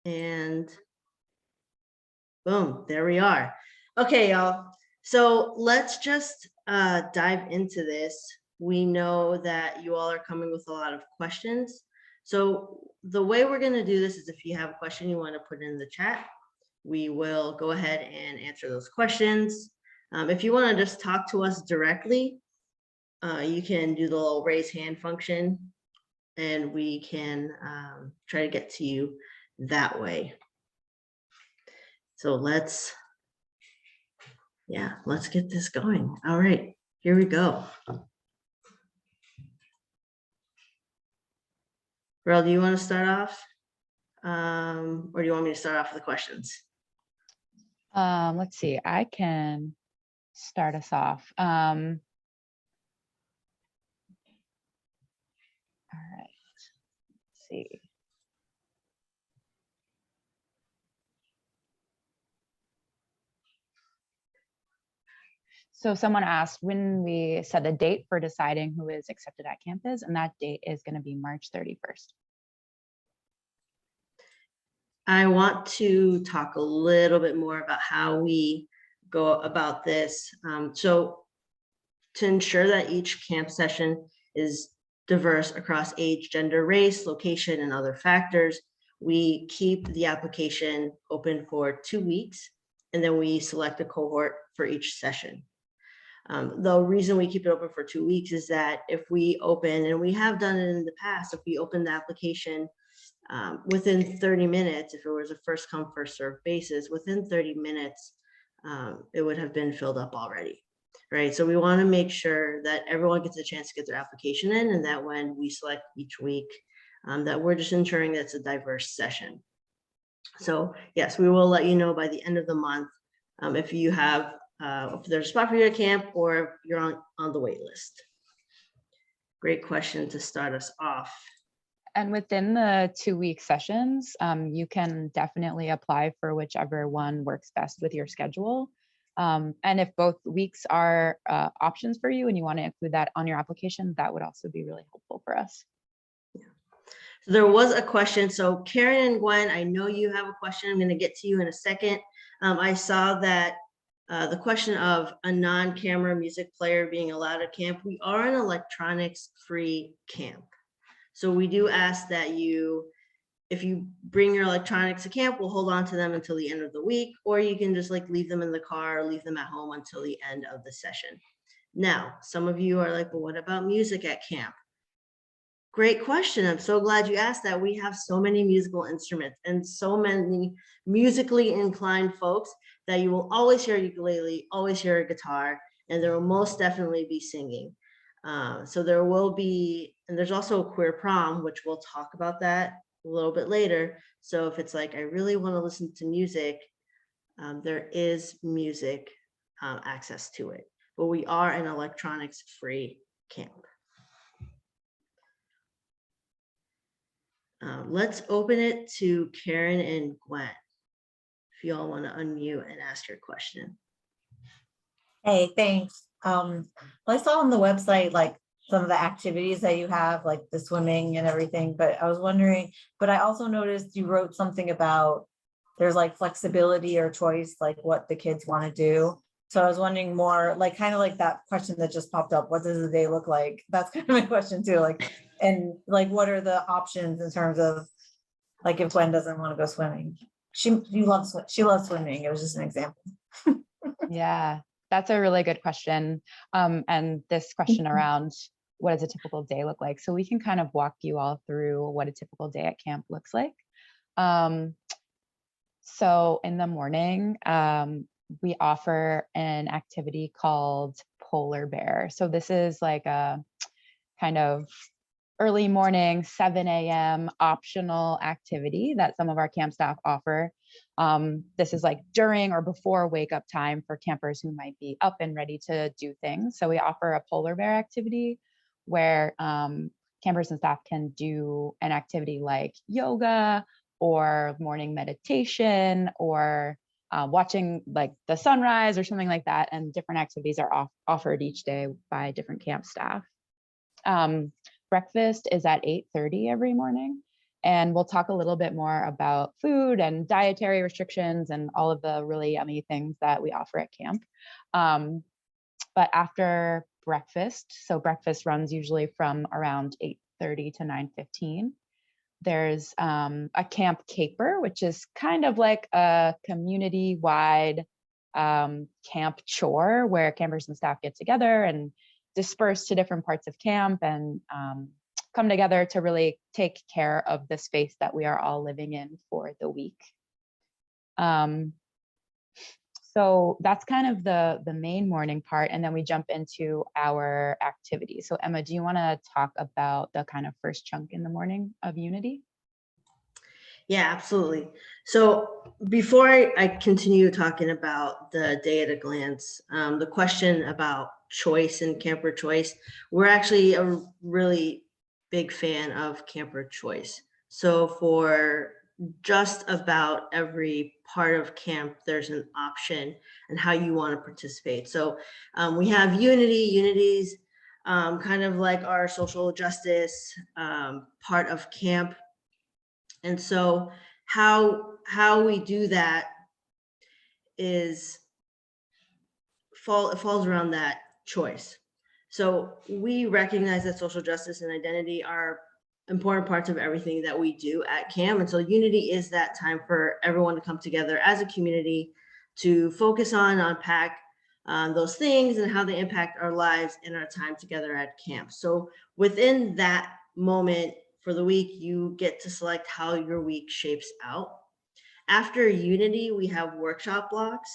And boom, there we are. Okay, y'all. So let's just dive into this. We know that you all are coming with a lot of questions. So the way we're going to do this is if you have a question you want to put in the chat, we will go ahead and answer those questions. If you want to just talk to us directly, you can do the little raise hand function and we can try to get to you that way. So let's get this going. All right, here we go. Rel, do you want to start off? Or do you want me to start off with the questions? Let's see, I can start us off. All right, let's see. So someone asked when we set a date for deciding who is accepted at campus, and that date is going to be March 31st. I want to talk a little bit more about how we go about this. So to ensure that each camp session is diverse across age, gender, race, location, and other factors, we keep the application open for 2 weeks, and then we select a cohort for each session. The reason we keep it open for 2 weeks is that if we open, and we have done it in the past, if we open the application within 30 minutes, if it was a first come, first served basis, within 30 minutes, it would have been filled up already, right? So we want to make sure that everyone gets a chance to get their application in, and that when we select each week, that we're just ensuring that it's a diverse session. So yes, we will let you know by the end of the month if you have if there's a spot for you at camp or if you're on the wait list. Great question to start us off. And within the 2-week sessions, you can definitely apply for whichever one works best with your schedule. And if both weeks are options for you and you want to include that on your application, that would also be really helpful for us. Yeah. So there was a question. So Karen and Gwen, I know you have a question. I'm going to get to you in a second. I saw that the question of a non-camera music player being allowed at camp. We are an electronics-free camp. So we do ask that if you bring your electronics to camp, we'll hold on to them until the end of the week, or you can just like leave them in the car, or leave them at home until the end of the session. Now, some of you are like, well, what about music at camp? Great question. I'm so glad you asked that. We have so many musical instruments and so many musically inclined folks that you will always hear a ukulele, always hear a guitar, and there will most definitely be singing. So there will be, and there's also a queer prom, which we'll talk about that a little bit later. So if it's like, I really want to listen to music, there is music access to it, but we are an electronics free camp. Let's open it to Karen and Gwen. If you all want to unmute and ask your question. Hey, thanks. Well, I saw on the website, like some of the activities that you have, like the swimming and everything, but I was wondering, but I also noticed you wrote something about there's like flexibility or choice, like what the kids want to do. So I was wondering more, like kind of like that question that just popped up. What does the day look like? That's kind of my question too. Like, and like, what are the options in terms of like if Gwen doesn't want to go swimming? She loves swimming. It was just an example. Yeah, that's a really good question. And this question around what does a typical day look like? So we can kind of walk you all through what a typical day at camp looks like. So in the morning, we offer an activity called Polar Bear. So this is like a kind of early morning, 7 a.m. optional activity that some of our camp staff offer. This is like during or before wake up time for campers who might be up and ready to do things. So we offer a Polar Bear activity where campers and staff can do an activity like yoga or morning meditation or watching like the sunrise or something like that. And different activities are offered each day by different camp staff. Breakfast is at 8:30 every morning. And we'll talk a little bit more about food and dietary restrictions and all of the really yummy things that we offer at camp. But after breakfast, so breakfast runs usually from around 8:30 to 9:15. There's a camp caper, which is kind of like a community-wide camp chore where campers and staff get together and disperse to different parts of camp and come together to really take care of the space that we are all living in for the week. So that's kind of the main morning part, and then we jump into our activities. So Emma, do you want to talk about the kind of first chunk in the morning of Unity? Yeah, absolutely. So before I continue talking about the day at a glance, the question about choice and camper choice, we're actually a really big fan of camper choice. So for just about every part of camp, there's an option and how you want to participate. So we have Unity's kind of like our social justice part of camp. And so how we do that is falls around that choice. So we recognize that social justice and identity are important parts of everything that we do at camp. And so Unity is that time for everyone to come together as a community to focus on, unpack those things and how they impact our lives and our time together at camp. So within that moment for the week, you get to select how your week shapes out. After Unity, we have workshop blocks.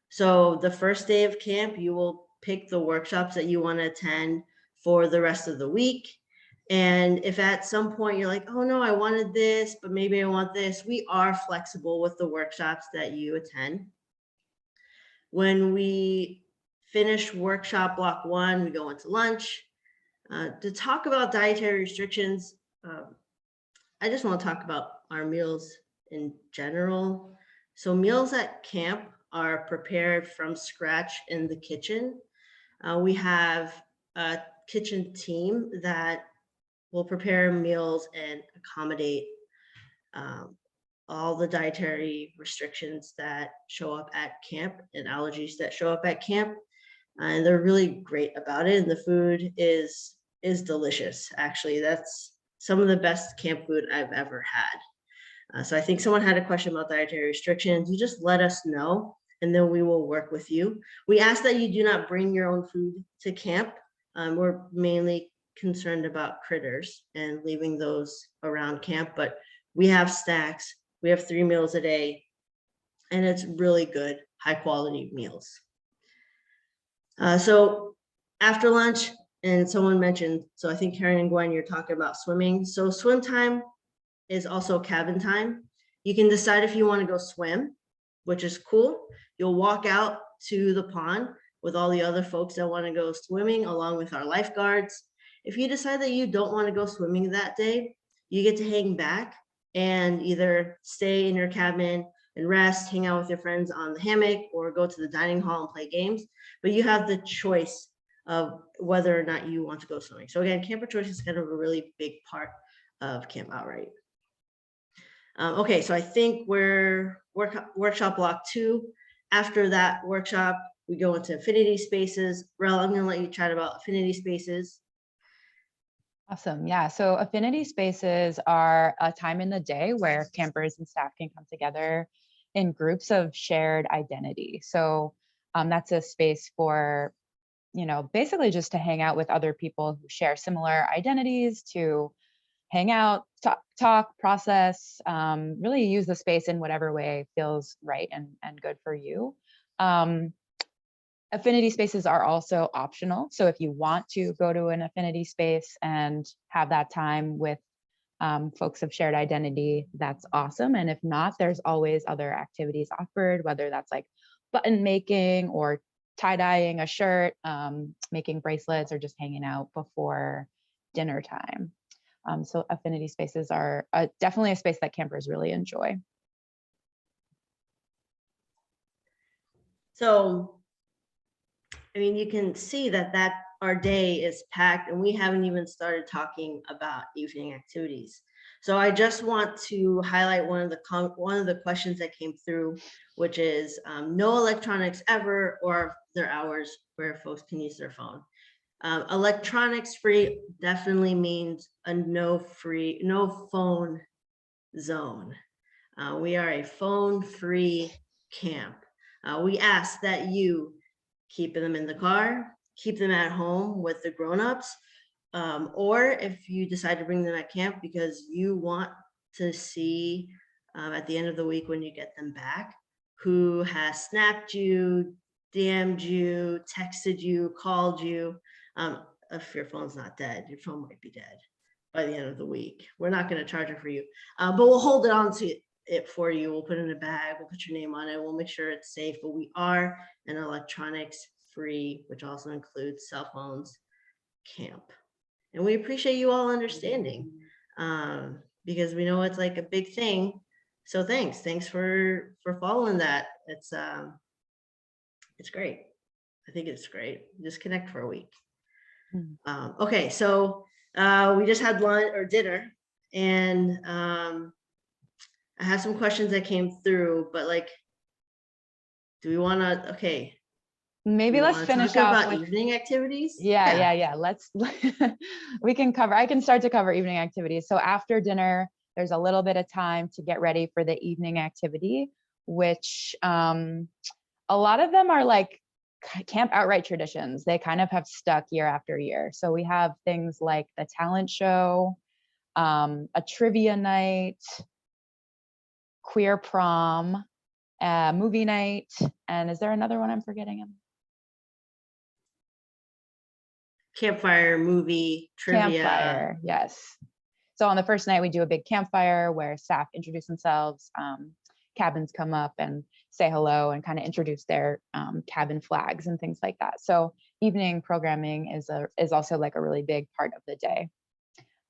So the first day of camp, you will pick the workshops that you want to attend for the rest of the week. And if at some point you're like, oh no, I wanted this, but maybe I want this, we are flexible with the workshops that you attend. When we finish workshop block 1, we go into lunch. To talk about dietary restrictions, I just want to talk about our meals in general. So meals at camp are prepared from scratch in the kitchen. We have a kitchen team that will prepare meals and accommodate all the dietary restrictions that show up at camp and allergies that show up at camp. And they're really great about it. And the food is delicious. Actually, that's some of the best camp food I've ever had. So I think someone had a question about dietary restrictions. You just let us know, and then we will work with you. We ask that you do not bring your own food to camp. We're mainly concerned about critters and leaving those around camp, but we have snacks. We have 3 meals a day, and it's really good, high quality meals. So after lunch, and someone mentioned, so I think Karen and Gwen, you're talking about swimming. So swim time is also cabin time. You can decide if you want to go swim, which is cool. You'll walk out to the pond with all the other folks that want to go swimming along with our lifeguards. If you decide that you don't want to go swimming that day, you get to hang back and either stay in your cabin and rest, hang out with your friends on the hammock, or go to the dining hall and play games. But you have the choice of whether or not you want to go swimming. So again, camper choice is kind of a really big part of Camp Outright. Okay, so I think we're workshop block 2. After that workshop, we go into affinity spaces. Rel, I'm gonna let you chat about affinity spaces. Awesome. Yeah. So affinity spaces are a time in the day where campers and staff can come together in groups of shared identity. So that's a space for, basically just to hang out with other people who share similar identities, to hang out, talk, process, really use the space in whatever way feels right and good for you. Affinity spaces are also optional. So if you want to go to an affinity space and have that time with folks of shared identity, that's awesome. And if not, there's always other activities offered, whether that's like button making or tie-dyeing a shirt, making bracelets, or just hanging out before dinner time. So affinity spaces are definitely a space that campers really enjoy. So, I mean, you can see that our day is packed and we haven't even started talking about evening activities. So I just want to highlight one of the questions that came through, which is no electronics ever, or their hours where folks can use their phone. Electronics free definitely means a no phone zone. We are a phone-free camp. We ask that you keep them in the car, keep them at home with the grown-ups, or if you decide to bring them at camp because you want to see at the end of the week when you get them back, who has snapped you, DM'd you, texted you, called you. If your phone's not dead, your phone might be dead by the end of the week. We're not going to charge it for you, but we'll hold it on to it for you. We'll put it in a bag. We'll put your name on it. We'll make sure it's safe. But we are an electronics free, which also includes cell phones, camp. And we appreciate you all understanding because we know it's like a big thing. So thanks for following that. It's great. I think it's great. Just connect for a week. Okay, so we just had lunch or dinner, and I have some questions that came through, but like, do we want to? Okay, Maybe do we let's wanna finish talk up about with evening activities. yeah. Let's we can cover. I can start to cover evening activities. So after dinner, there's a little bit of time to get ready for the evening activity, which a lot of them are like Camp Outright traditions. They kind of have stuck year after year. So we have things like the talent show, a trivia night, queer prom, movie night, and is there another one I'm forgetting? Campfire, movie, trivia. Campfire, yes. So on the first night, we do a big campfire where staff introduce themselves. Cabins come up and say hello and kind of introduce their cabin flags and things like that. So evening programming is also like a really big part of the day.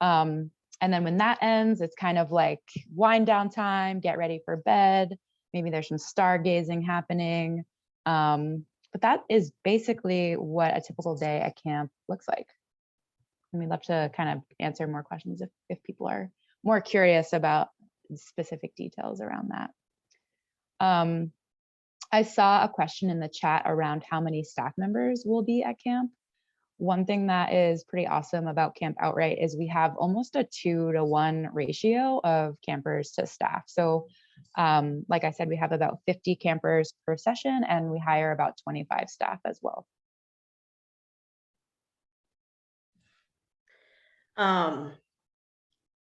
And then when that ends, it's kind of like wind down time, get ready for bed. Maybe there's some stargazing happening. But that is basically what a typical day at camp looks like. And we'd love to kind of answer more questions if people are more curious about specific details around that. I saw a question in the chat around how many staff members will be at camp. One thing that is pretty awesome about Camp Outright is we have almost a 2-to-1 ratio of campers to staff. So like I said, we have about 50 campers per session and we hire about 25 staff as well.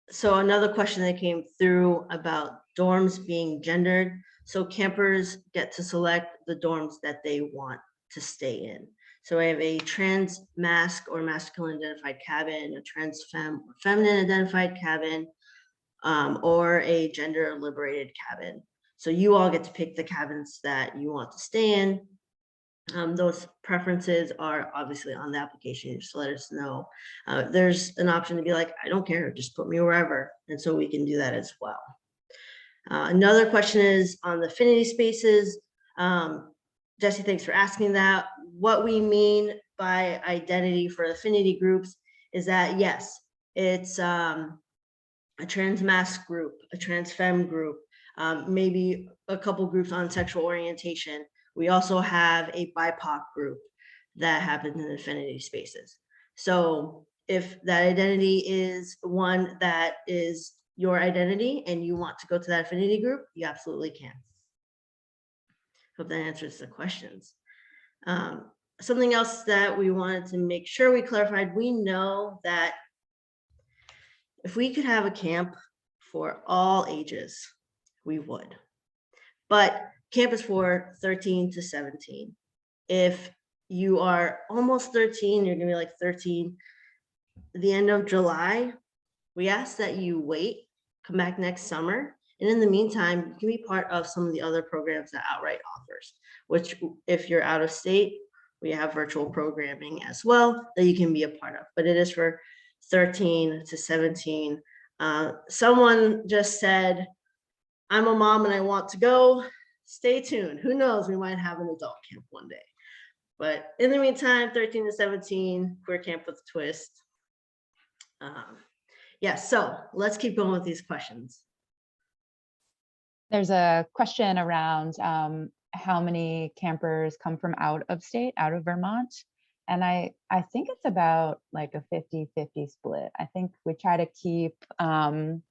So another question that came through about dorms being gendered. So campers get to select the dorms that they want to stay in. So I have a trans masc or masculine identified cabin, a trans femme or feminine identified cabin, or a gender liberated cabin. So you all get to pick the cabins that you want to stay in. Those preferences are obviously on the application. Just let us know. There's an option to be like, I don't care, just put me wherever. And so we can do that as well. Another question is on the affinity spaces. Jesse, thanks for asking that. What we mean by identity for affinity groups is that, yes, it's a trans masc group, a trans femme group, maybe a couple groups on sexual orientation. We also have a BIPOC group that happens in affinity spaces. So if that identity is one that is your identity and you want to go to that affinity group, you absolutely can. Hope that answers the questions. Something else that we wanted to make sure we clarified, we know that if we could have a camp for all ages, we would. But camp is for 13 to 17. If you are almost 13, you're gonna be like 13, the end of July, we ask that you wait, come back next summer. And in the meantime, you can be part of some of the other programs that Outright offers, which if you're out of state, we have virtual programming as well that you can be a part of, but it is for 13 to 17. Someone just said, I'm a mom and I want to go. Stay tuned. Who knows? We might have an adult camp one day. But in the meantime, 13 to 17, queer camp with a twist. Yeah, so let's keep going with these questions. There's a question around how many campers come from out of state, out of Vermont. And I think it's about like a 50-50 split. I think we try to keep around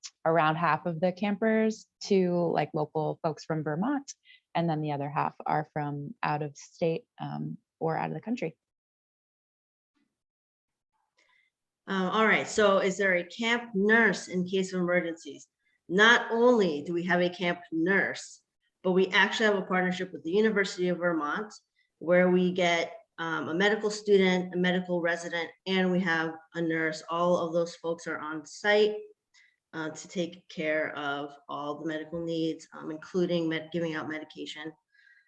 half of the campers to like local folks from Vermont, and then the other half are from out of state or out of the country. All right, so is there a camp nurse in case of emergencies? Not only do we have a camp nurse, but we actually have a partnership with the University of Vermont where we get a medical student, a medical resident, and we have a nurse. All of those folks are on site to take care of all the medical needs, including giving out medication.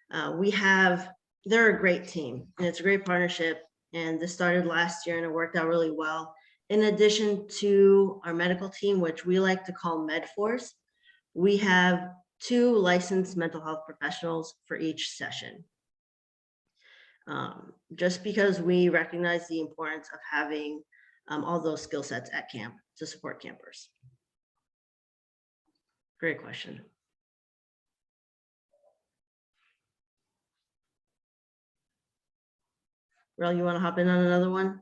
They're a great team and it's a great partnership. And this started last year and it worked out really well. In addition to our medical team, which we like to call MedForce, we have 2 licensed mental health professionals for each session. Just because we recognize the importance of having all those skill sets at camp to support campers. Great question. Rel, you want to hop in on another one?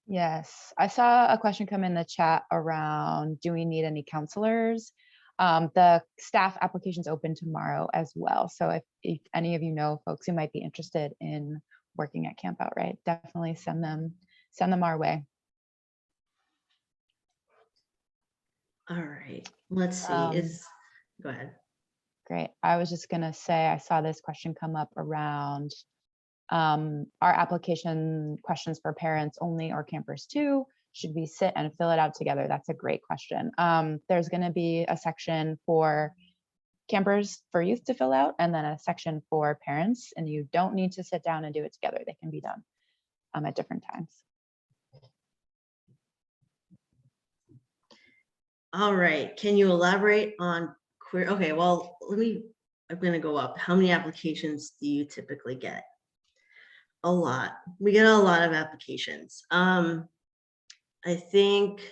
Yes, I saw a question come in the chat around, do we need any counselors? The staff application's open tomorrow as well. So if any of you know folks who might be interested in working at Camp Outright, definitely send them our way. All right, let's see. Go ahead. Great. I was just gonna say, I saw this question come up around our application questions for parents only or campers too. Should we sit and fill it out together? That's a great question. There's going to be a section for campers for youth to fill out, and then a section for parents, and you don't need to sit down and do it together. They can be done at different times. All right, can you elaborate on queer? Okay, well, I'm going to go up. How many applications do you typically get? A lot. We get a lot of applications. I think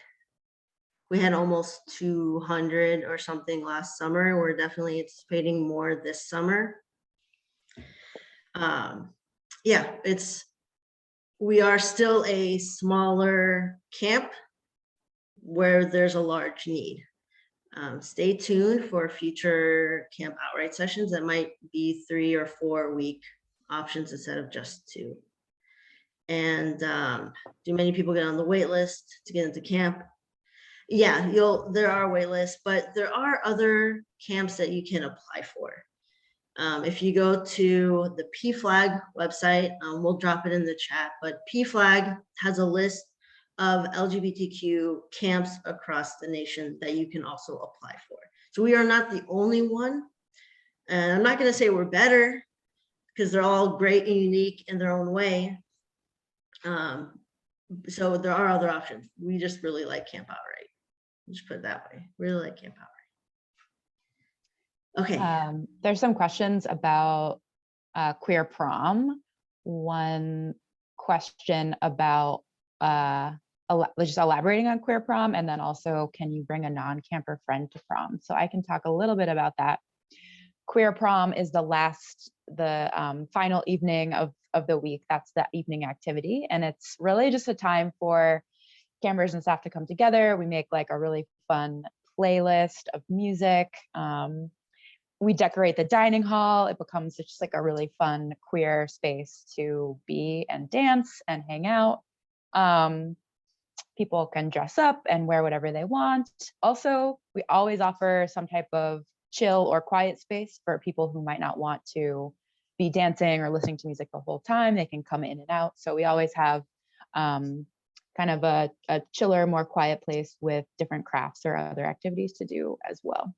we had almost 200 or something last summer. We're definitely anticipating more this summer. Yeah, we are still a smaller camp where there's a large need. Stay tuned for future Camp Outright sessions that might be 3 or 4 week options instead of just 2. And do many people get on the wait list to get into camp? Yeah, there are wait lists, but there are other camps that you can apply for. If you go to the PFLAG website, we'll drop it in the chat, but PFLAG has a list of LGBTQ camps across the nation that you can also apply for. So we are not the only one. And I'm not going to say we're better because they're all great and unique in their own way. So there are other options. We just really like Camp Outright. Just put it that way. Really like Camp Outright. Okay. There's some questions about queer prom. One question about just elaborating on queer prom, and then also, can you bring a non-camper friend to prom? So I can talk a little bit about that. Queer prom is the final evening of the week. That's the evening activity. And it's really just a time for campers and staff to come together. We make like a really fun playlist of music. We decorate the dining hall. It becomes just like a really fun queer space to be and dance and hang out. People can dress up and wear whatever they want. Also, we always offer some type of chill or quiet space for people who might not want to be dancing or listening to music the whole time. They can come in and out. So we always have kind of a chiller, more quiet place with different crafts or other activities to do as well.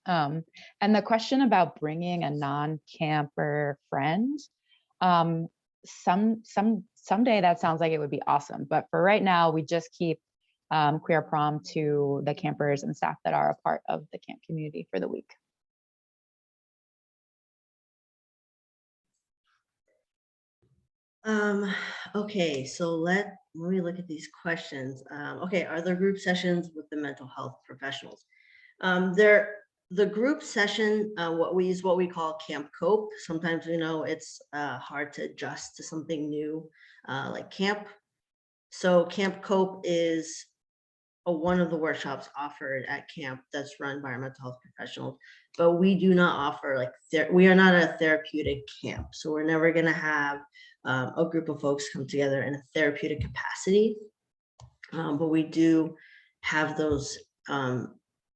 And the question about bringing a non-camper friend, someday that sounds like it would be awesome. But for right now, we just keep queer prom to the campers and staff that are a part of the camp community for the week. Okay, so let me look at these questions. Okay, are there group sessions with the mental health professionals? The group session, what we call Camp Cope. Sometimes we know it's hard to adjust to something new, like camp. So Camp Cope is one of the workshops offered at camp that's run by our mental health professionals, but we do not offer we are not a therapeutic camp. So we're never gonna have a group of folks come together in a therapeutic capacity. But we do have those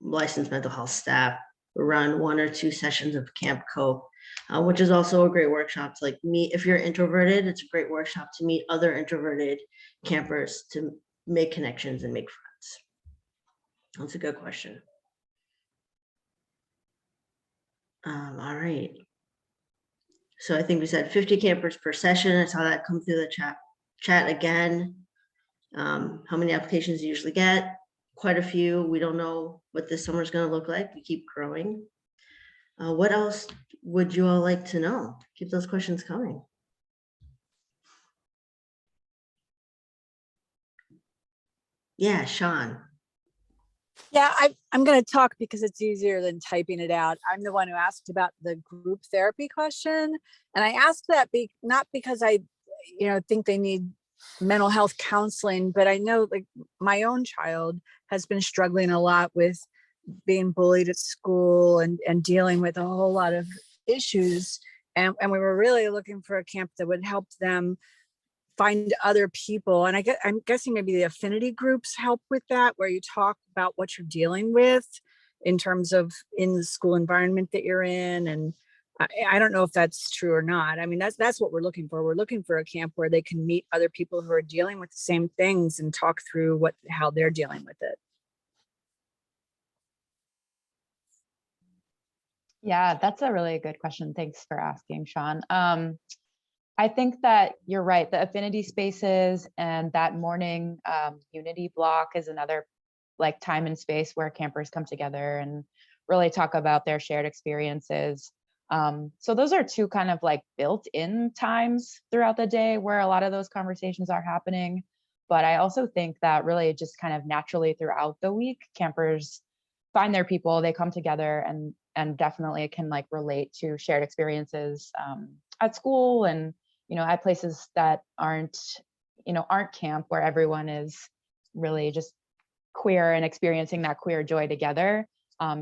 licensed mental health staff run 1 or 2 sessions of Camp Cope, which is also a great workshop to meet. If you're introverted, it's a great workshop to meet other introverted campers, to make connections and make friends. That's a good question. All right. So I think we said 50 campers per session. I saw that come through the chat again. How many applications you usually get? Quite a few. We don't know what this summer is going to look like. We keep growing. What else would you all like to know? Keep those questions coming. Yeah, Sean. Yeah, I'm going to talk because it's easier than typing it out. I'm the one who asked about the group therapy question. And I asked that not because I, think they need mental health counseling, but I know my own child has been struggling a lot with being bullied at school and dealing with a whole lot of issues. And we were really looking for a camp that would help them find other people. And I'm guessing maybe the affinity groups help with that, where you talk about what you're dealing with in terms of in the school environment that you're in. And I don't know if that's true or not. I mean, that's what we're looking for. We're looking for a camp where they can meet other people who are dealing with the same things and talk through how they're dealing with it. Yeah, that's a really good question. Thanks for asking, Sean. I think that you're right. The affinity spaces and that morning unity block is another time and space where campers come together and really talk about their shared experiences. So those are 2 kind of built-in times throughout the day where a lot of those conversations are happening. But I also think that really just kind of naturally throughout the week, campers find their people, they come together and definitely can relate to shared experiences at school and at places that aren't camp, where everyone is really just queer and experiencing that queer joy together.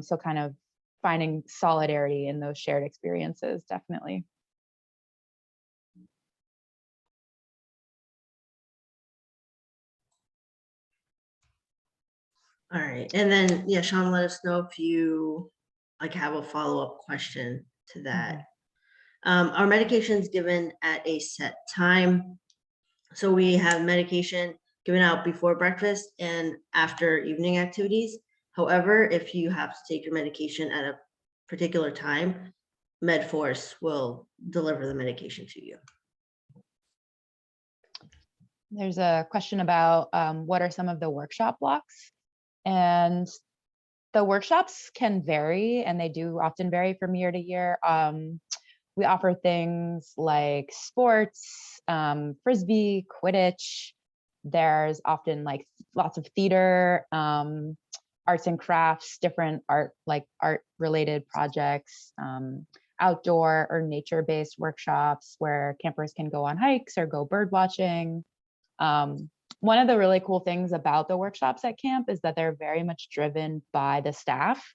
So kind of finding solidarity in those shared experiences, definitely. All right. And then, yeah, Sean, let us know if you have a follow-up question to that. Our medication is given at a set time. So we have medication given out before breakfast and after evening activities. However, if you have to take your medication at a particular time, MedForce will deliver the medication to you. There's a question about what are some of the workshop blocks? And the workshops can vary, and they do often vary from year to year. We offer things like sports, Frisbee, Quidditch. There's often lots of theater, arts and crafts, different art related projects, outdoor or nature-based workshops where campers can go on hikes or go bird watching. One of the really cool things about the workshops at camp is that they're very much driven by the staff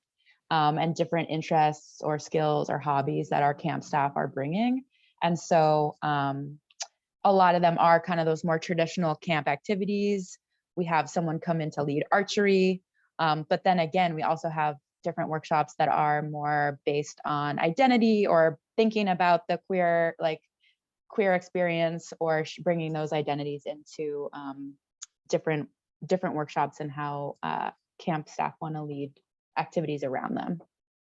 and different interests or skills or hobbies that our camp staff are bringing. And so a lot of them are kind of those more traditional camp activities. We have someone come in to lead archery. But then again, we also have different workshops that are more based on identity or thinking about the queer experience, or bringing those identities into different workshops and how camp staff want to lead activities around them.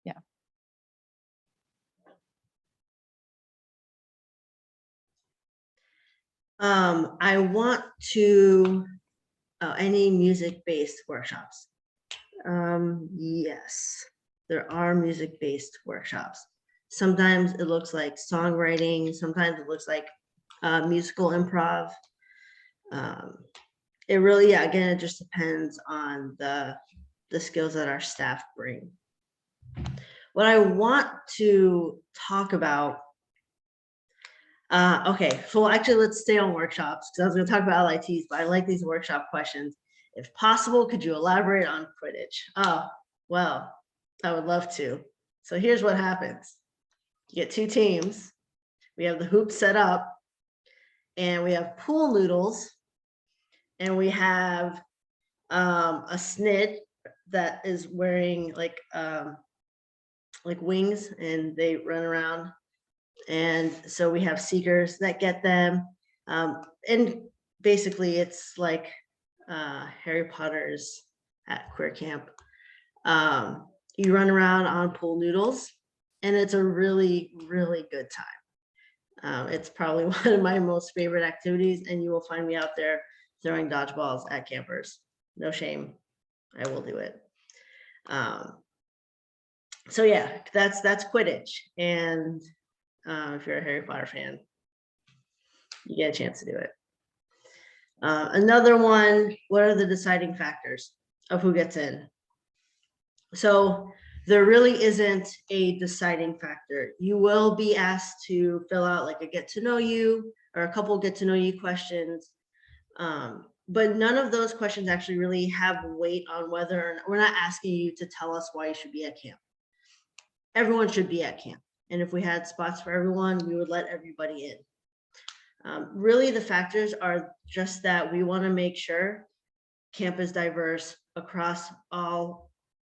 Yeah. I want to any music-based workshops. Yes, there are music-based workshops. Sometimes it looks like songwriting, sometimes it looks like musical improv. It really, yeah, again, it just depends on the skills that our staff bring. What I want to talk about, okay, so actually let's stay on workshops because I was going to talk about LITs, but I like these workshop questions. If possible, could you elaborate on Quidditch? Oh, well, I would love to. So here's what happens. You get two teams. We have the hoop set up and we have pool noodles and we have a snit that is wearing like wings and they run around. And so we have seekers that get them. And basically it's like Harry Potter's at Queer Camp. You run around on pool noodles and it's a really, really good time. It's probably one of my most favorite activities and you will find me out there throwing dodgeballs at campers. No shame, I will do it. So yeah, that's Quidditch. And if you're a Harry Potter fan, you get a chance to do it. Another one, what are the deciding factors of who gets in? So there really isn't a deciding factor. You will be asked to fill out like a get to know you or a couple get to know you questions. But none of those questions actually really have weight on whether or not, we're not asking you to tell us why you should be at camp. Everyone should be at camp. And if we had spots for everyone, we would let everybody in. Really, the factors are just that we want to make sure camp is diverse across all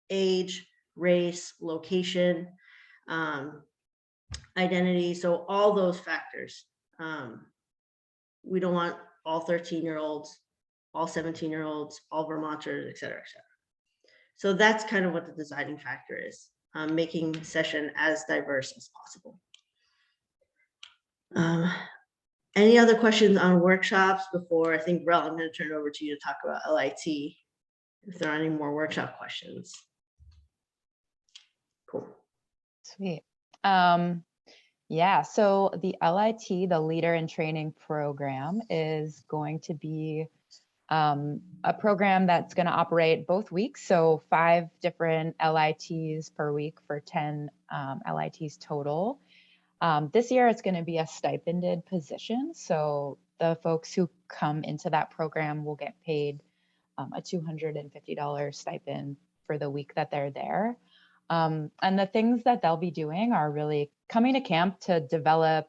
age, race, location, identity. So all those factors. We don't want all 13-year-olds, all 17-year-olds, all Vermonters, et cetera, et cetera. So that's kind of what the deciding factor is, making the session as diverse as possible. Any other questions on workshops before I think, Rel, I'm going to turn it over to you to talk about LIT, if there are any more workshop questions. Cool. Sweet. Yeah, so the LIT, the Leader in Training program, is going to be a program that's going to operate both weeks. So 5 different LITs per week for 10 LITs total. This year, it's going to be a stipended position. So the folks who come into that program will get paid a $250 stipend for the week that they're there. And the things that they'll be doing are really coming to camp to develop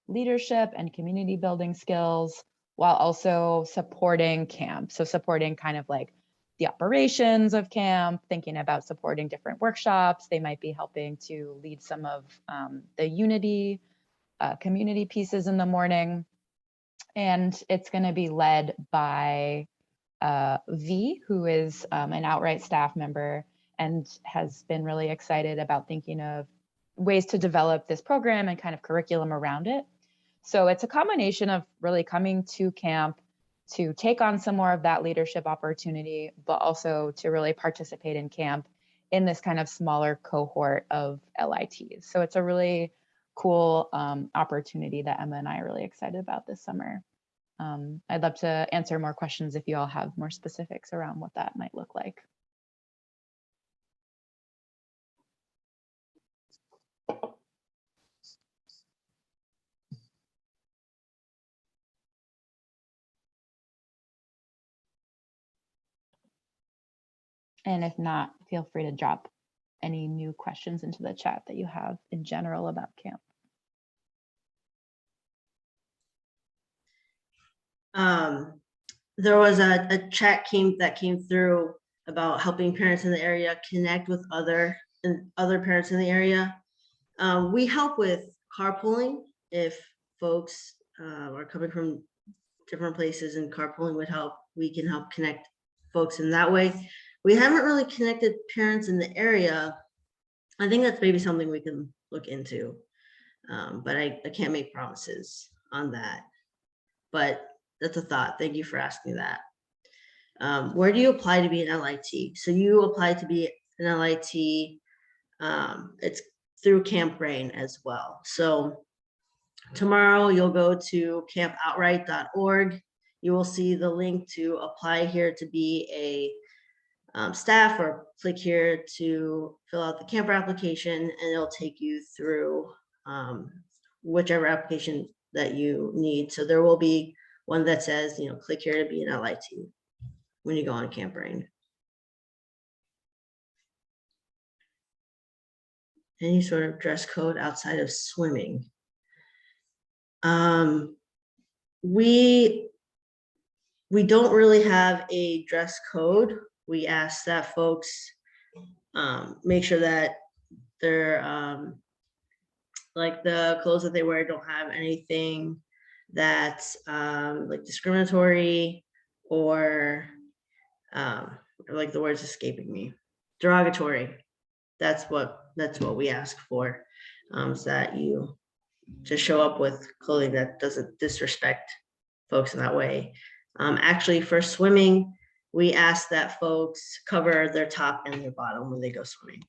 leadership and community building skills while also supporting camp. So supporting kind of like the operations of camp, thinking about supporting different workshops. They might be helping to lead some of the Unity community pieces in the morning. And it's going to be led by V, who is an outright staff member and has been really excited about thinking of ways to develop this program and kind of curriculum around it. So it's a combination of really coming to camp to take on some more of that leadership opportunity, but also to really participate in camp in this kind of smaller cohort of LITs. So it's a really cool opportunity that Emma and I are really excited about this summer. I'd love to answer more questions if you all have more specifics around what that might look like. And if not, feel free to drop any new questions into the chat that you have in general about camp. There was a chat that came through about helping parents in the area connect with other parents in the area. We help with carpooling if folks are coming from different places and carpooling would help. We can help connect folks in that way. We haven't really connected parents in the area. I think that's maybe something we can look into, but I can't make promises on that. But that's a thought. Thank you for asking that. Where do you apply to be an LIT? So you apply to be an LIT. It's through Camp Brain as well. So tomorrow you'll go to campoutright.org. you will see the link to apply here to be a staff, or click here to fill out the camper application, and it'll take you through whichever application that you need. So there will be one that says, click here to be an LIT when you go on Camp Brain. Any sort of dress code outside of swimming. We don't really have a dress code. We ask that folks make sure that they're like the clothes that they wear don't have anything that's like discriminatory or like the word's escaping me, derogatory. That's what we ask for, is that you just show up with clothing that doesn't disrespect folks in that way. Actually, for swimming, we ask that folks cover their top and their bottom when they go swimming.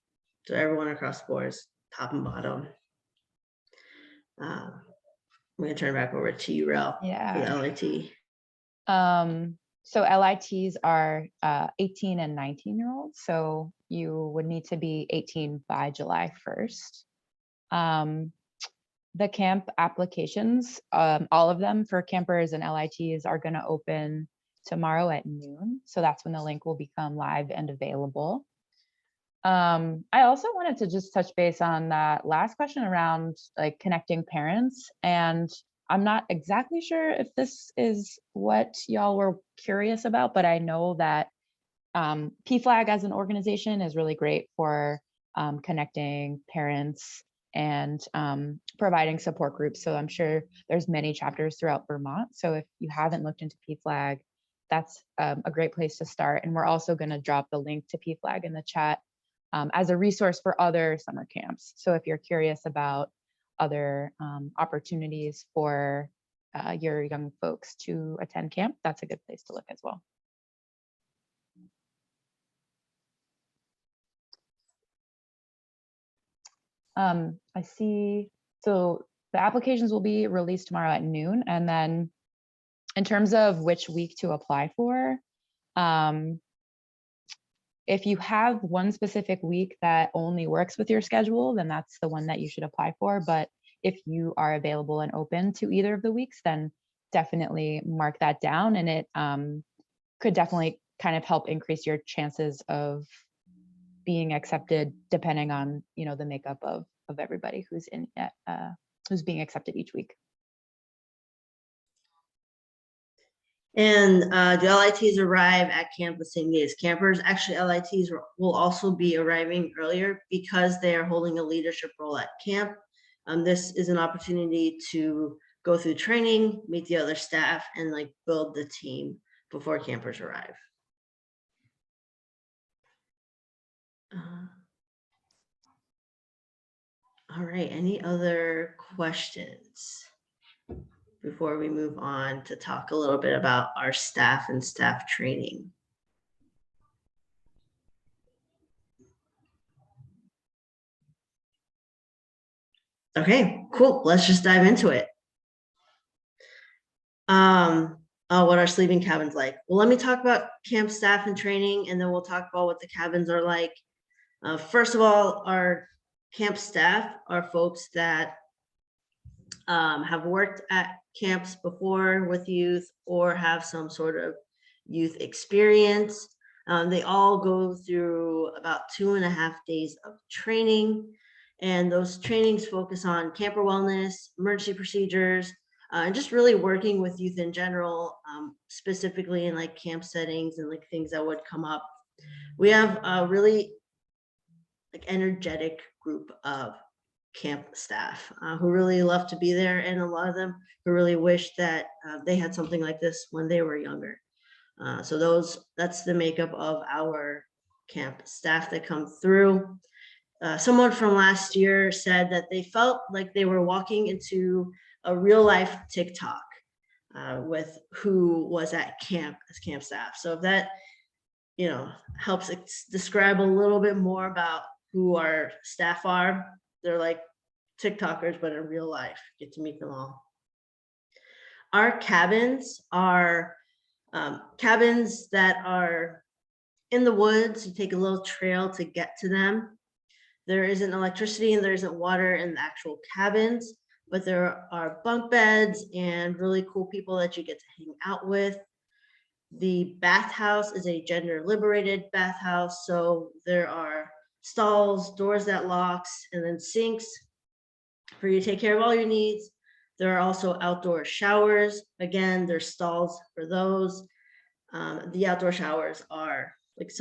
So everyone across the board is top and bottom. I'm gonna turn it back over to you, Rel, for the LIT. So LITs are 18 and 19-year-olds. So you would need to be 18 by July 1st. The camp applications, all of them for campers and LITs, are going to open tomorrow at noon. So that's when the link will become live and available. I also wanted to just touch base on that last question around like connecting parents. And I'm not exactly sure if this is what y'all were curious about, but I know that PFLAG as an organization is really great for connecting parents and providing support groups. So I'm sure there's many chapters throughout Vermont. So if you haven't looked into PFLAG, that's a great place to start. And we're also going to drop the link to PFLAG in the chat as a resource for other summer camps. So if you're curious about other opportunities for your young folks to attend camp, that's a good place to look as well. I see, so the applications will be released tomorrow at noon. And then in terms of which week to apply for, if you have one specific week that only works with your schedule, then that's the one that you should apply for. But if you are available and open to either of the weeks, then definitely mark that down. And it could definitely kind of help increase your chances of being accepted, depending on the makeup of everybody who's in who's being accepted each week. And the LITs arrive at camp the same day as campers. Actually, LITs will also be arriving earlier because they are holding a leadership role at camp. This is an opportunity to go through training, meet the other staff, and like build the team before campers arrive. All right, any other questions before we move on to talk a little bit about our staff and staff training? Okay, cool. Let's just dive into it. What our sleeping cabins like. Well, let me talk about camp staff and training, and then we'll talk about what the cabins are like. First of all, our camp staff are folks that have worked at camps before with youth or have some sort of youth experience. They all go through about 2.5 days of training, and those trainings focus on camper wellness, emergency procedures, and just really working with youth in general, specifically in like camp settings and like things that would come up. We have a really like energetic group of camp staff who really love to be there, and a lot of them who really wish that they had something like this when they were younger. So that's the makeup of our camp staff that come through. Someone from last year said that they felt like they were walking into a real life TikTok with who was at camp as camp staff. So if that helps describe a little bit more about who our staff are, they're like TikTokers, but in real life. Get to meet them all. Our cabins are Cabins that are in the woods, you take a little trail to get to them. There isn't electricity and there isn't water in the actual cabins, but there are bunk beds and really cool people that you get to hang out with. The bathhouse is a gender liberated bathhouse, so there are stalls, doors that locks, and then sinks for you to take care of all your needs. There are also outdoor showers. Again, there's stalls for those. The outdoor showers are like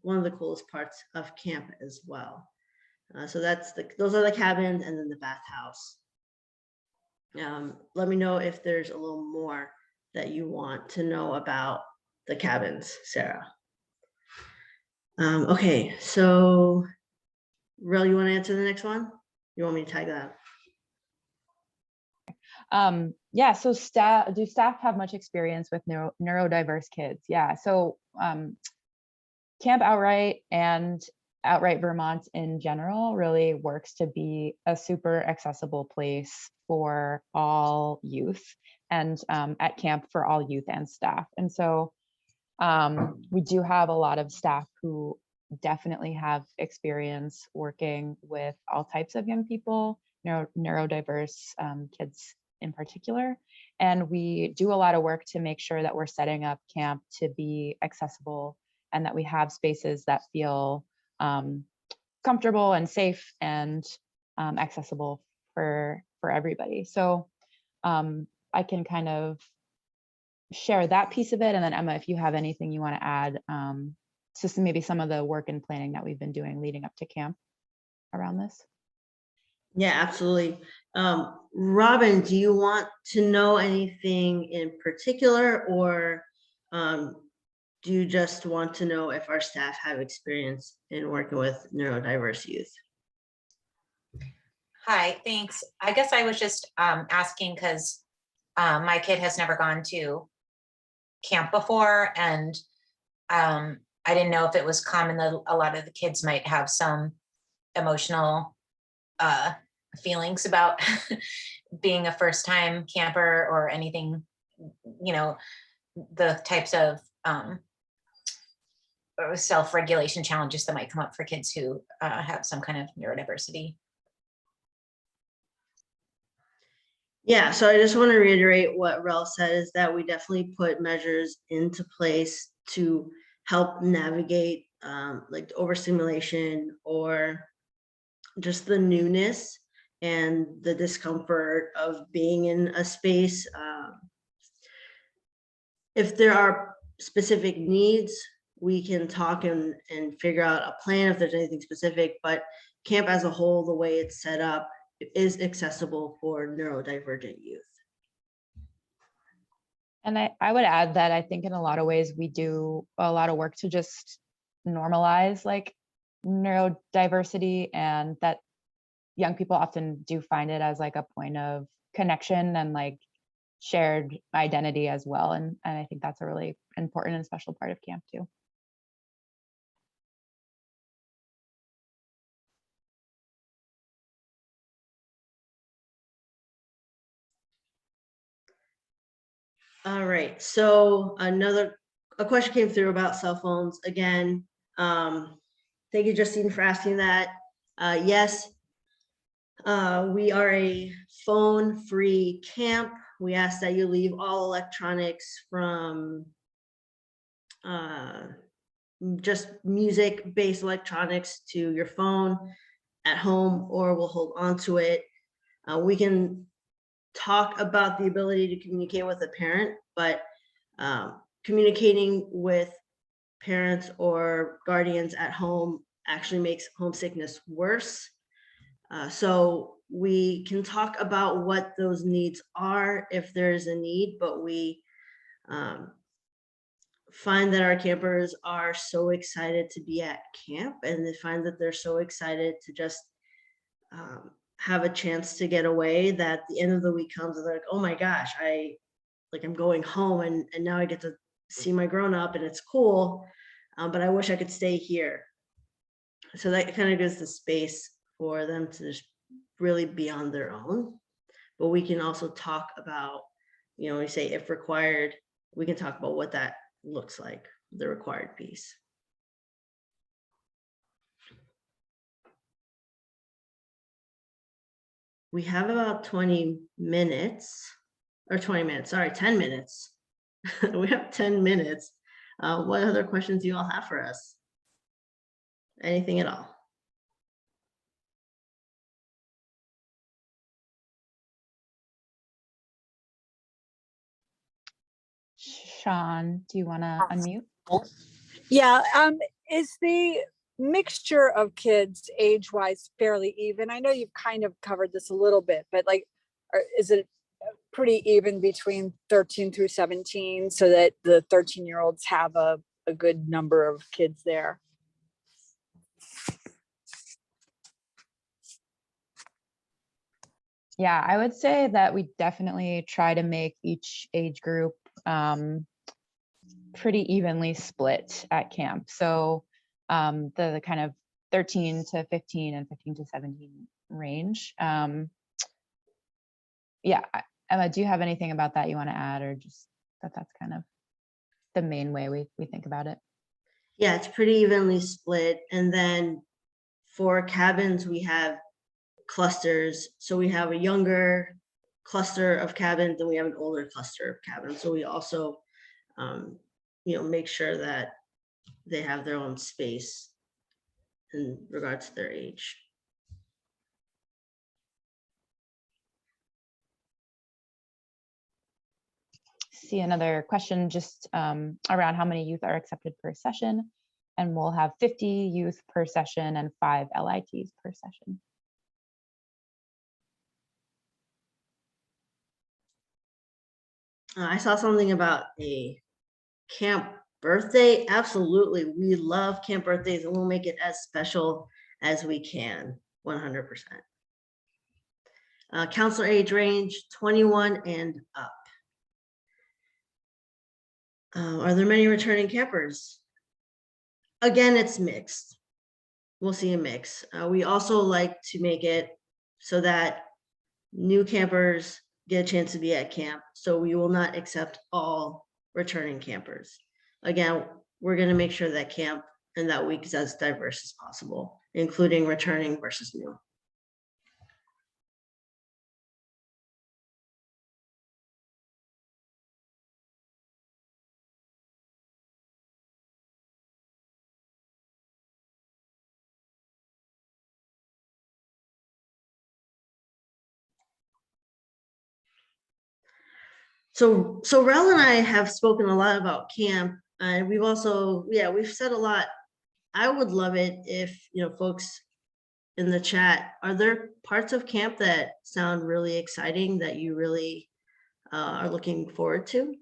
one of the coolest parts of camp as well. So those are the cabins and then the bathhouse. Let me know if there's a little more that you want to know about the cabins, Sarah. Okay, so Rel, you want to answer the next one? You want me to tag that? Yeah, so do staff have much experience with neurodiverse kids? Yeah, so Camp Outright and Outright Vermont in general really works to be a super accessible place for all youth, and at camp for all youth and staff. And so we do have a lot of staff who definitely have experience working with all types of young people, neurodiverse kids in particular. And we do a lot of work to make sure that we're setting up camp to be accessible and that we have spaces that feel comfortable and safe and accessible for everybody. So I can kind of share that piece of it. And then Emma, if you have anything you want to add to maybe some of the work and planning that we've been doing leading up to camp around this. Yeah, absolutely. Robin, do you want to know anything in particular, or do you just want to know if our staff have experience in working with neurodiverse youth? Hi, thanks. I guess I was just asking because my kid has never gone to camp before, and I didn't know if it was common that a lot of the kids might have some emotional feelings about being a first-time camper or anything, you know, the types of self-regulation challenges that might come up for kids who have some kind of neurodiversity. Yeah, so I just want to reiterate what Rel said, is that we definitely put measures into place to help navigate like overstimulation or just the newness and the discomfort of being in a space. If there are specific needs, we can talk and figure out a plan if there's anything specific, but camp as a whole, the way it's set up, is accessible for neurodivergent youth. And I would add that I think in a lot of ways we do a lot of work to just normalize like neurodiversity, and that young people often do find it as like a point of connection and like shared identity as well. And I think that's a really important and special part of camp too. All right, so a question came through about cell phones again. Thank you, Justine, for asking that. Yes, we are a phone-free camp. We ask that you leave all electronics from just music-based electronics to your phone at home, or we'll hold on to it. We can talk about the ability to communicate with a parent, but communicating with parents or guardians at home actually makes homesickness worse. So we can talk about what those needs are if there's a need, but we find that our campers are so excited to be at camp, and they find that they're so excited to just have a chance to get away, that the end of the week comes and they're like, oh my gosh, I'm going home and now I get to see my grown up and it's cool, but I wish I could stay here. So that kind of gives the space for them to just really be on their own. But we can also talk about, we say if required, we can talk about what that looks like, the required piece. We have about 20 minutes, or 20 minutes, sorry, 10 minutes. We have 10 minutes. What other questions do you all have for us? Anything at all? Sean, do you want to unmute? Yeah, is the mixture of kids age-wise fairly even? I know you've kind of covered this a little bit, but like, is it pretty even between 13 through 17 so that the 13-year-olds have a good number of kids there? Yeah, I would say that we definitely try to make each age group pretty evenly split at camp. So the kind of 13 to 15 and 15 to 17 range. Yeah, Emma, do you have anything about that you want to add, or just that's kind of the main way we think about it? Yeah, it's pretty evenly split. And then for cabins, we have clusters. So we have a younger cluster of cabins and we have an older cluster of cabins. So we also, make sure that they have their own space in regards to their age. See another question just around how many youth are accepted per session, and we'll have 50 youth per session and 5 LITs per session. I saw something about a camp birthday. Absolutely. We love camp birthdays and we'll make it as special as we can, 100%. Counselor age range 21 and up. Are there many returning campers? Again, it's mixed. We'll see a mix. We also like to make it so that new campers get a chance to be at camp. So we will not accept all returning campers. Again, we're going to make sure that camp and that week is as diverse as possible, including returning versus new. So Rel and I have spoken a lot about camp, and we've also, we've said a lot. I would love it if, folks in the chat, are there parts of camp that sound really exciting that you really are looking forward to?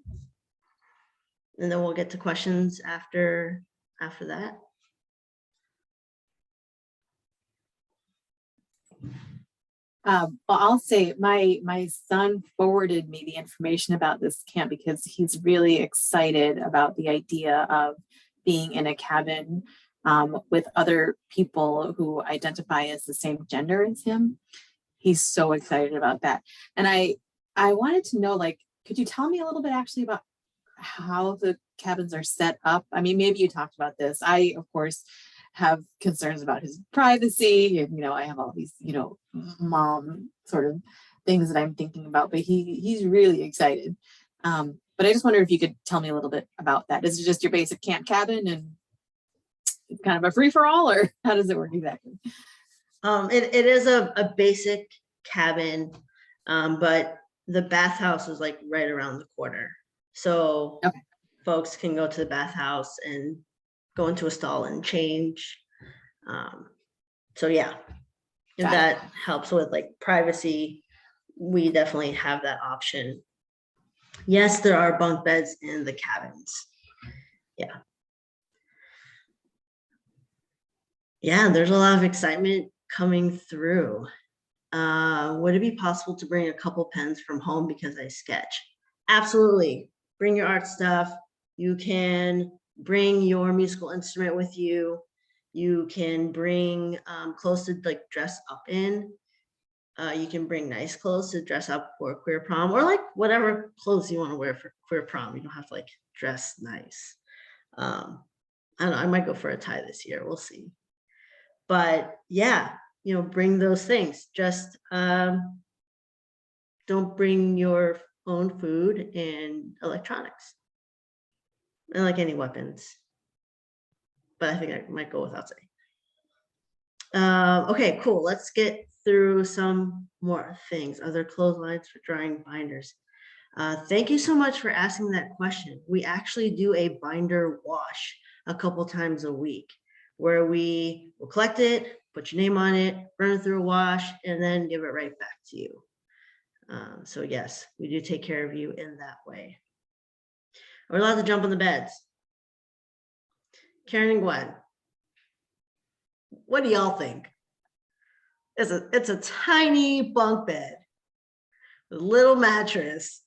And then we'll get to questions after that. Well, I'll say my son forwarded me the information about this camp because he's really excited about the idea of being in a cabin with other people who identify as the same gender as him. He's so excited about that. And I wanted to know, like, could you tell me a little bit actually about how the cabins are set up? I mean, maybe you talked about this. I, of course, have concerns about his privacy, and I have all these mom sort of things that I'm thinking about, but he's really excited. But I just wonder if you could tell me a little bit about that. Is it just your basic camp cabin and it's kind of a free-for-all, or how does it work exactly? It is a basic cabin, but the bathhouse is like right around the corner, so okay. Folks can go to the bathhouse and go into a stall and change. So yeah, if that helps with like privacy, we definitely have that option. Yes, there are bunk beds in the cabins. Yeah, there's a lot of excitement coming through. Would it be possible to bring a couple pens from home because I sketch? Absolutely. Bring your art stuff. You can bring your musical instrument with you. You can bring clothes to like dress up in. You can bring nice clothes to dress up for queer prom, or like whatever clothes you want to wear for queer prom. You don't have to like dress nice. I don't know, I might go for a tie this year. We'll see. But yeah, bring those things. Just don't bring your own food and electronics. And like any weapons. But I think I might go without saying. Okay, cool. Let's get through some more things. Other clotheslines for drying binders. Thank you so much for asking that question. We actually do a binder wash a couple times a week where we will collect it, put your name on it, run it through a wash, and then give it right back to you. So yes, we do take care of you in that way. We're allowed to jump on the beds. Karen and Gwen, what do y'all think? It's a tiny bunk bed with a little mattress.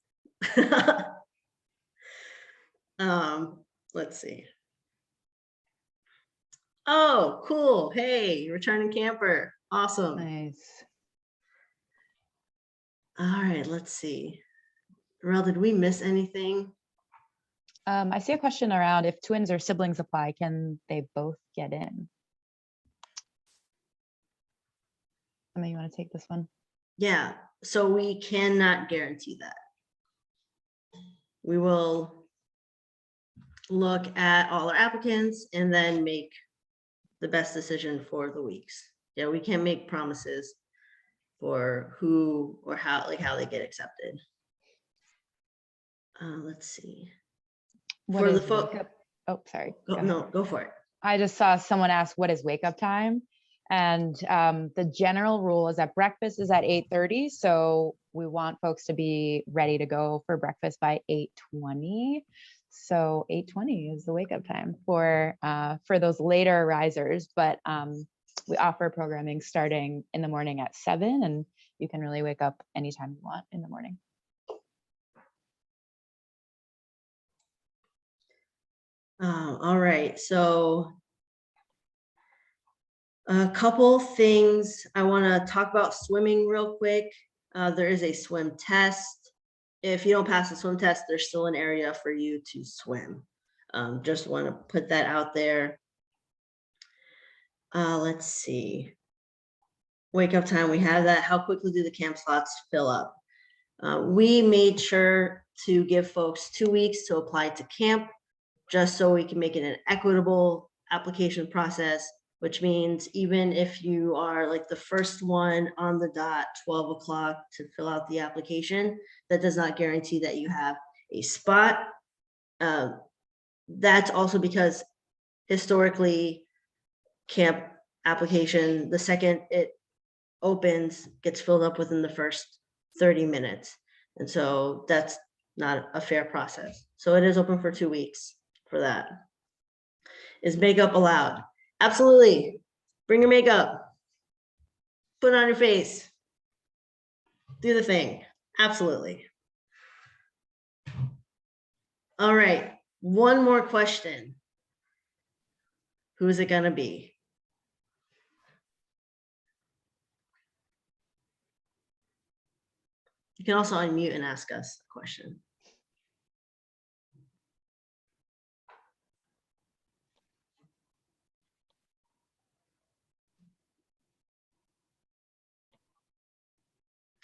Let's see. Oh, cool. Hey, returning camper. Awesome. Nice. All right, let's see. Rel, did we miss anything? I see a question around if twins or siblings apply, can they both get in? Emma, you want to take this one? Yeah, so we cannot guarantee that. We will look at all our applicants and then make the best decision for the weeks. Yeah, we can't make promises for who or how they get accepted. Let's see. What For the is folk, wake up? Oh, sorry. Go ahead. no, go for it. I just saw someone ask, what is wake up time? And the general rule is that breakfast is at 8:30. So we want folks to be ready to go for breakfast by 8:20. So 8:20 is the wake up time for those later risers. But we offer programming starting in the morning at 7, and you can really wake up anytime you want in the morning. All right, so a couple things I want to talk about swimming real quick. There is a swim test. If you don't pass the swim test, there's still an area for you to swim. Just want to put that out there. Let's see. Wake up time, we have that. How quickly do the camp slots fill up? We made sure to give folks 2 weeks to apply to camp, just so we can make it an equitable application process, which means even if you are like the first one on the dot, 12 o'clock to fill out the application, that does not guarantee that you have a spot. That's also because historically, camp application, the second it opens, gets filled up within the first 30 minutes. And so that's not a fair process. So it is open for 2 weeks for that. Is makeup allowed? Absolutely. Bring your makeup. Put it on your face. Do the thing. Absolutely. All right. One more question. Who is it going to be? You can also unmute and ask us a question.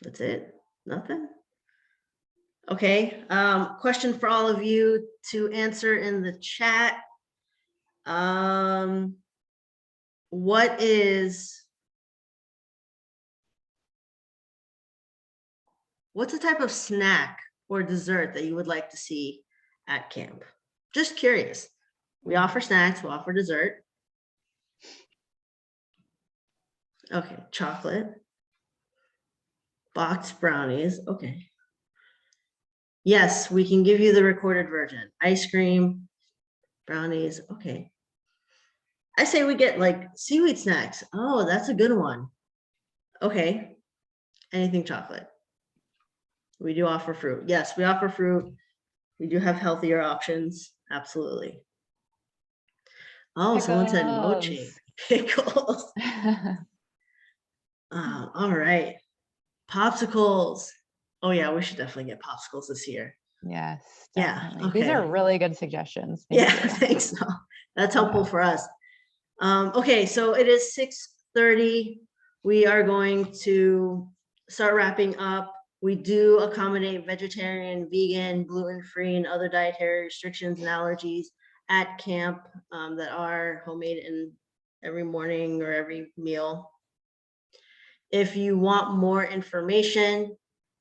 That's it? Nothing? Okay, question for all of you to answer in the chat. What's a type of snack or dessert that you would like to see at camp? Just curious. We offer snacks, we offer dessert. Okay, chocolate. Boxed brownies, okay. Yes, we can give you the recorded version. Ice cream, brownies, okay. I say we get like seaweed snacks. Oh, that's a good one. Okay, anything chocolate. We do offer fruit. Yes, we offer fruit. We do have healthier options, absolutely. Oh, someone said mochi. Pickles. All right. Popsicles. Oh yeah, we should definitely get popsicles this year. Yes, Yeah, definitely. These are okay. really good suggestions. Thank Yeah, you. thanks. No, that's helpful for us. Okay, so it is 6:30. We are going to start wrapping up. We do accommodate vegetarian, vegan, gluten-free, and other dietary restrictions and allergies at camp that are homemade in every morning or every meal. If you want more information,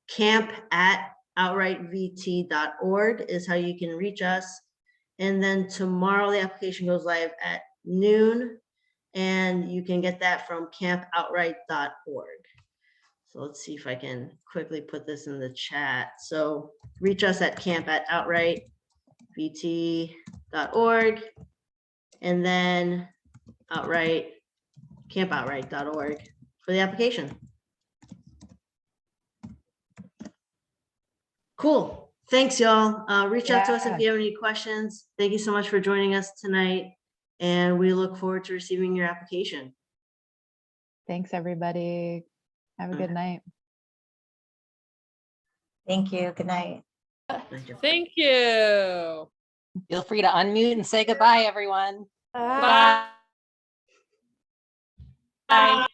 camp@outrightvt.org is how you can reach us. And then tomorrow, the application goes live at noon, and you can get that from campoutright.org. So let's see if I can quickly put this in the chat. So reach us at camp@outrightvt.org, and then campoutright.org for the application. Cool. Thanks, y'all. Reach out to us if you have any questions. Thank you so much for joining us tonight, and we look forward to receiving your application. Thanks, everybody. Have a good night. Thank you. Good night. Thank you. Thank you. Feel free to unmute and say goodbye, everyone. Bye. Bye.